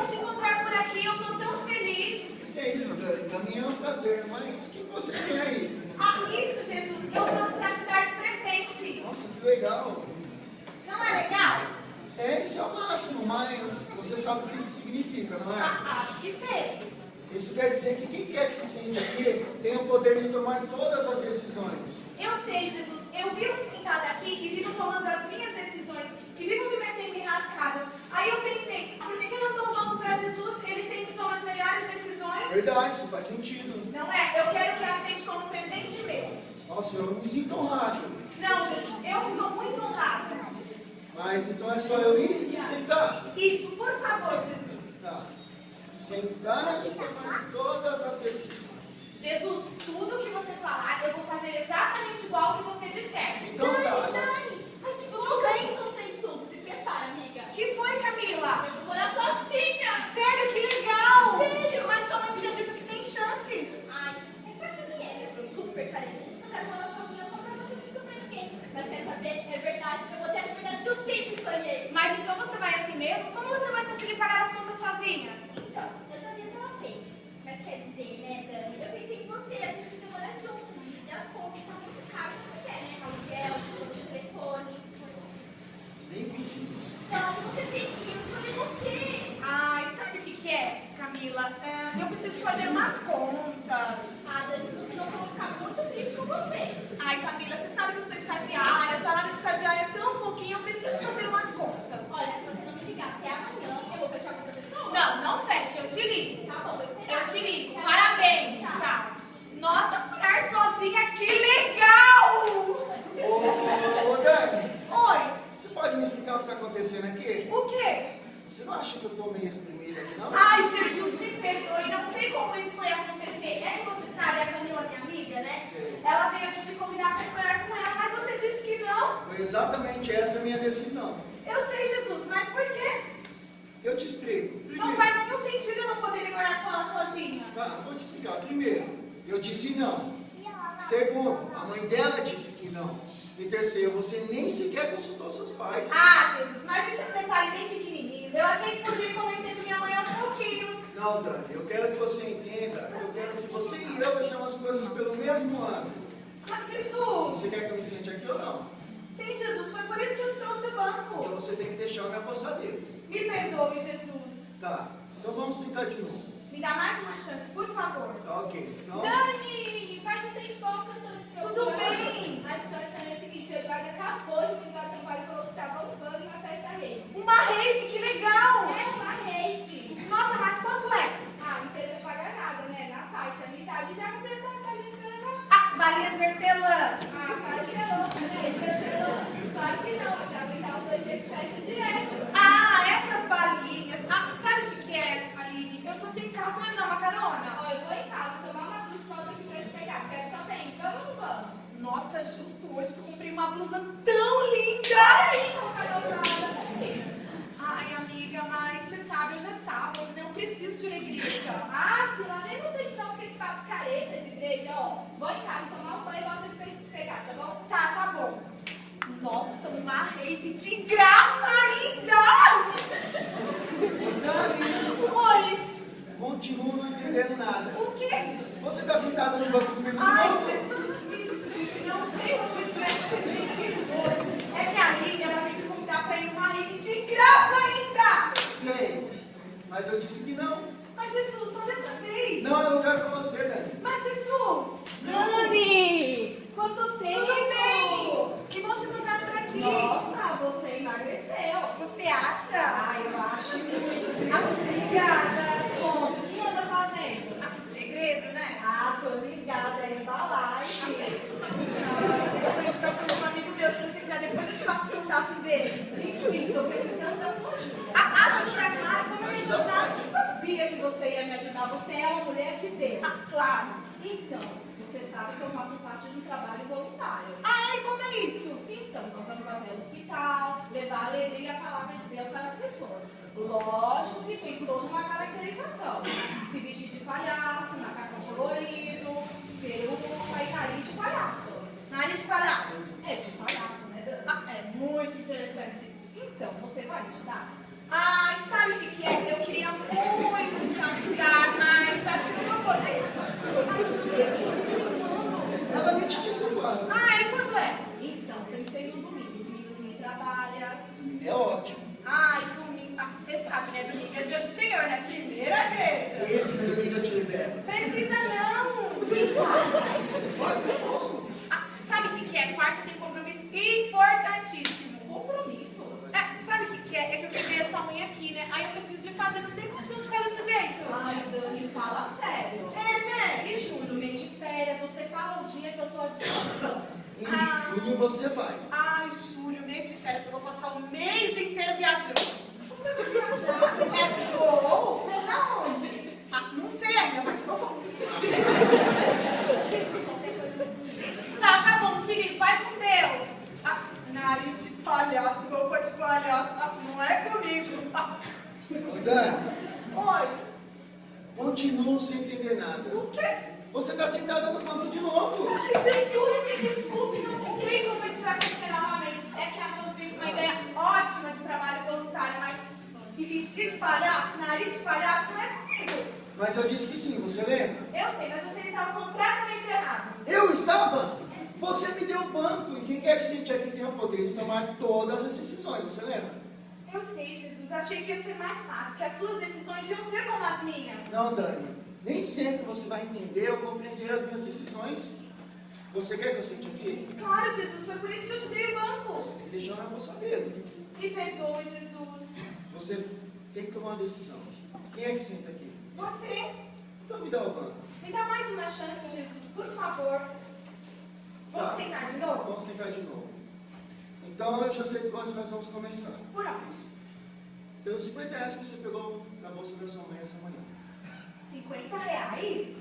bom te encontrar por aqui, eu tô tão feliz. Que é isso, Dani? Pra mim é um prazer, mas o que você tem aí? Ah, isso, Jesus, eu trouxe pra te dar de presente. Nossa, que legal. Não é legal? É, isso é o máximo, mas você sabe o que isso significa, não é? Acho que sei. Isso quer dizer que quem quer que se sente aqui tem o poder de tomar todas as decisões. Eu sei, Jesus, eu vivo sentada aqui e vivo tomando as minhas decisões e vivo me metendo em rascadas. Aí eu pensei, por que eu não dou o nome para Jesus? Ele sempre toma as melhores decisões. Verdade, isso faz sentido. Não é? Eu quero que aceite como um presente meu. Nossa, eu me sinto honrado. Não, Jesus, eu fico muito honrada. Mas então é só eu ir e sentar. Isso, por favor, Jesus. Tá. Sentar e tomar todas as decisões. Jesus, tudo que você falar, eu vou fazer exatamente igual o que você disser. Então tá. Dani! Ai, que Tudo tudo bem? bem? Contei tudo. Se prepara, amiga. Que foi, Camila? Eu vou morar sozinha. Sério, que legal! Sério? Mas sua mãe tinha dito que sem chances. Ai, essa aqui é, eu sou super carente. Eu quero morar sozinha só pra não ser dito pra ninguém. Mas quer saber? É verdade. Eu vou ter a liberdade que eu sempre sonhei. Mas então você vai assim mesmo? Como você vai conseguir pagar as contas sozinha? Então, eu sabia que ela fez. Mas quer dizer, né, Dani? Eu pensei em você, a gente podia morar junto. E as contas estão muito caras, não quer, né? Aluguel, plano de telefone. Nem pensei nisso. Então, você tem que ir, eu escolhi você. Ai, sabe o que é, Camila? Eu preciso fazer umas contas. Ah, Dani, se você não for, eu vou ficar muito triste com você. Ai, Camila, você sabe que eu sou estagiária, salário de estagiária é tão pouquinho, eu preciso fazer umas contas. Olha, se você não me ligar até amanhã, eu vou fechar com outra pessoa. Não, não feche, eu te ligo. Tá bom, vou esperar. Eu te ligo. Tá. Parabéns, Tchau. tá? Nossa, morar sozinha, que legal! Ô, Dani, Oi, você pode me explicar o que está acontecendo aqui? o quê? Você não acha que eu estou meio exprimido aqui, não? Ai, Jesus, me perdoe, não sei como isso foi acontecer. É que você sabe, a Camila, minha amiga, né? Sei. Ela veio aqui me convidar para morar com ela, mas você disse que não. Foi exatamente essa a minha decisão. Eu sei, Jesus, mas por quê? Eu te explico. Não Primeiro, faz nenhum sentido eu não poder morar com ela sozinha. tá, vou te explicar. Primeiro, eu disse não. Segundo, a mãe dela disse que não. E terceiro, você nem sequer consultou seus pais. Ah, Jesus, mas esse é um detalhe bem pequenininho. Eu achei que podia ir convencendo minha mãe aos pouquinhos. Não, Dani, eu quero que você entenda. Eu quero que você e eu vejamos as coisas pelo mesmo ângulo. Mas, Jesus, Você quer que eu me sente aqui ou não? sim, Jesus, foi por isso que eu trouxe o Então banco. você tem que deixar eu me apossar dele. Me perdoe, Jesus. Tá, então vamos tentar de novo. Me dá mais uma chance, por favor. Tá, ok. Então, Dani, faz um tempão que eu tô te procurando. Tudo bem. A situação é a seguinte, o Eduardo acabou de me ligar no trabalho e falou que tava bombando na festa rave. Uma rave, que legal. É uma rave. Nossa, mas quanto é? Ah, a empresa paga nada, né? Na faixa, a metade já comprei essa balinha pra levar. Ah, balinhas de hortelã. Ah, claro que é louca, né? Claro que não, é pra aguentar os 2 dias de festa direto. Ah, essas balinhas. Ah, sabe o que é, Aline? Eu tô sem carro, você vai me dar uma carona? Ó, eu vou em casa tomar uma ducha e volto aqui pra te pegar. Quero também. Vamos ou não vamos? Nossa, justo hoje que eu comprei uma blusa tão linda. Aí, vamos cada uma aqui. Ai, amiga, mas você sabe, hoje é sábado, né? Eu preciso de ir à igreja. Ah, filha, nem você de novo aquele papo careta de igreja, ó. Vou em casa tomar um banho e volto aqui pra te pegar, tá bom? Tá bom. Nossa, uma rave de graça ainda! Dani, Oi, continuo não entendendo nada. o quê? Você está sentada no banco comigo de Ai, novo? Jesus, me desculpe, não sei como isso vai ter sentido hoje. É que a Aline, ela tem que convidar pra ir numa rave de graça ainda! Sei, mas eu disse que não. Mas Jesus, só dessa vez! Não é lugar para você, Dani. Mas Jesus! Dani! Quanto tempo? Tudo bem? Que bom te encontrar por aqui! Nossa, você emagreceu. Você acha? Ah, eu acho muito. Obrigada! Bom, o que anda fazendo? Ah, segredo, né? Ah, tô ligada aí da live. Eu tô indicação de um amigo meu, se você quiser, depois eu te passo os contatos dele. Enfim, tô precisando da sua ajuda. Ajuda, claro, como eu ia te ajudar? Eu sabia que você ia me ajudar. Você é uma mulher de Deus. Claro. Então, você sabe que eu faço parte de um trabalho voluntário. Ai, como é isso? Então, nós vamos até o hospital, levar a alegria e a palavra de Deus para as pessoas. Lógico que tem toda uma caracterização. Se vestir de palhaço, macacão colorido, peruca e nariz de palhaço. Nariz de palhaço. É de palhaço, né, Dani? Ah, é muito interessante isso. Então, você vai me ajudar? Ai, sabe o que é? Eu queria muito fala sério. É, né? E julho, mês de férias, você fala o dia que eu tô à disposição. Em junho você vai. Ai, Júlio, mês de férias, eu vou passar o mês inteiro viajando. Você vai viajar? É, vou. Aonde? Ah, não sei ainda, mas vou. Tá bom, Tiri, vai com Deus. Ah, nariz de palhaço, roupa de palhaço, não é comigo. Ô, Dani, Oi, continuo sem entender nada. o quê? Você está sentada no banco de novo. Ai, Jesus, me desculpe, não sei como isso vai acontecer novamente. É que a Jô teve uma ideia ótima de trabalho voluntário, mas se vestir de palhaço, nariz de palhaço, não é comigo. Mas eu disse que sim, você lembra? Eu sei, mas você estava completamente errado. Eu estava? Você me deu o banco. E quem quer que sente aqui tem o poder de tomar todas as decisões, você lembra? Eu sei, Jesus, achei que ia ser mais fácil, que as suas decisões iam ser como as minhas. Não, Dani. Nem sempre você vai entender ou compreender as minhas decisões. Você quer que eu sente aqui? Claro, Jesus, foi por isso que eu te dei o banco. Você tem que deixar eu saber. Me perdoe, Jesus. Você tem que tomar uma decisão. Quem é que senta aqui? Você, Então me dá o banco. me dá mais uma chance, Jesus, por favor. Vamos Tá. tentar de novo? Vamos tentar de novo. Então eu já sei por onde nós vamos começar. Por onde? Pelos 50 reais que você pegou na bolsa da sua mãe essa manhã. 50 reais?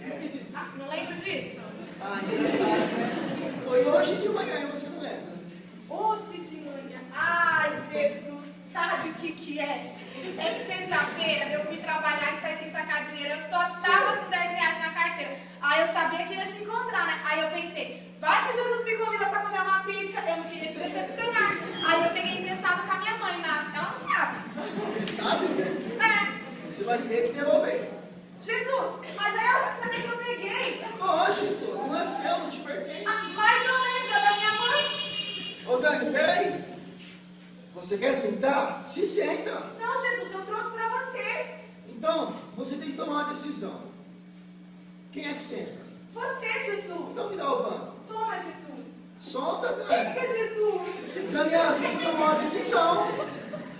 Ah, não lembro disso. Ah, engraçado, né? Foi hoje de manhã e você não lembra. Hoje de manhã. Ai, Jesus, sabe o que é? É que sexta-feira eu fui trabalhar e saí sem sacar dinheiro. Eu só tava com 10 reais na carteira. Aí eu sabia que ia te encontrar, né? Aí eu pensei, vai que Jesus me convida pra comer uma pizza. Eu não queria te decepcionar. Aí eu peguei emprestado com a minha mãe, mas ela não sabe. Emprestado? É, Você vai ter que devolver. Jesus, mas aí ela vai saber que eu peguei. Lógico, não é seu, não te pertence. Ah, mais ou menos, é da minha mãe. Ô Dani, peraí. Você quer sentar? Se senta. Não, Jesus, eu trouxe pra você. Então, você tem que tomar uma decisão. Quem é que senta? Você, Jesus. Então me dá o banco. Toma, Jesus. Solta, Dani. Pega, Jesus. Daniela, você tem que tomar uma decisão.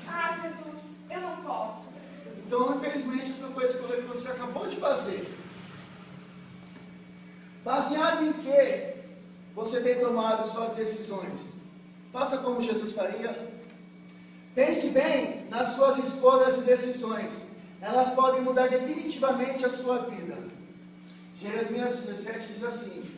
Ah, Jesus, eu não posso. Então, infelizmente, essa foi a escolha que você acabou de fazer. Baseado em que você tem tomado suas decisões? Faça como Jesus faria. Pense bem nas suas escolhas e decisões. Elas podem mudar definitivamente a sua vida. Jeremias 17 diz assim: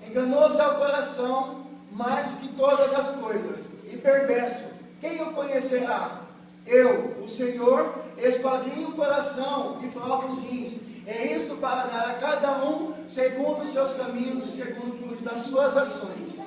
enganoso é o coração mais do que todas as coisas, e perverso, quem o conhecerá? Eu, o Senhor, esquadrinho o coração e provo os rins. É isto para dar a cada um segundo os seus caminhos e segundo o fruto das suas ações.